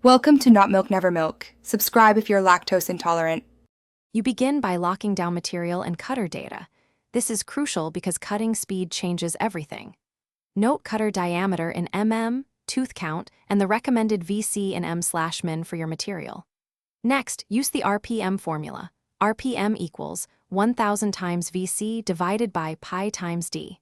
Welcome to Not Milk Never Milk. Subscribe if you're lactose intolerant. You begin by locking down material and cutter data. This is crucial because cutting speed changes everything. Note cutter diameter in mm, tooth count, and the recommended VC in m/min for your material. Next, use the RPM formula. RPM equals 1000 times VC divided by pi times d.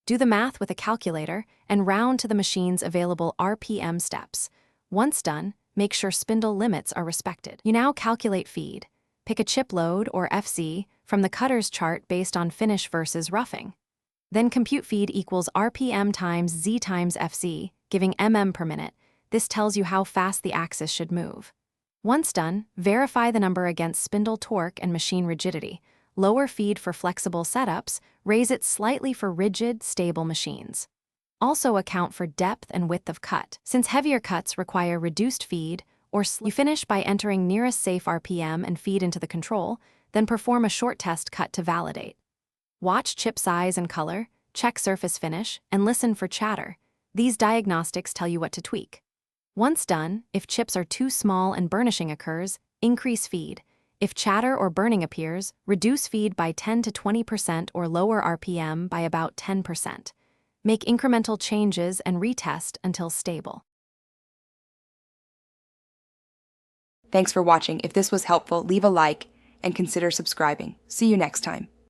Do the math with a calculator and round to the machine's available RPM steps. Once done, make sure spindle limits are respected. You now calculate feed. Pick a chip load, or FC, from the cutter's chart based on finish versus roughing. Then compute feed equals RPM times Z times FC, giving mm per minute. This tells you how fast the axis should move. Once done, verify the number against spindle torque and machine rigidity. Lower feed for flexible setups, raise it slightly for rigid, stable machines. Also account for depth and width of cut. Since heavier cuts require reduced feed, you finish by entering nearest safe RPM and feed into the control, then perform a short test cut to validate. Watch chip size and color, check surface finish, and listen for chatter. These diagnostics tell you what to tweak. Once done, if chips are too small and burnishing occurs, increase feed. If chatter or burning appears, reduce feed by 10 to 20% or lower RPM by about 10%. Make incremental changes and retest until stable. Thanks for watching. If this was helpful, leave a like and consider subscribing. See you next time.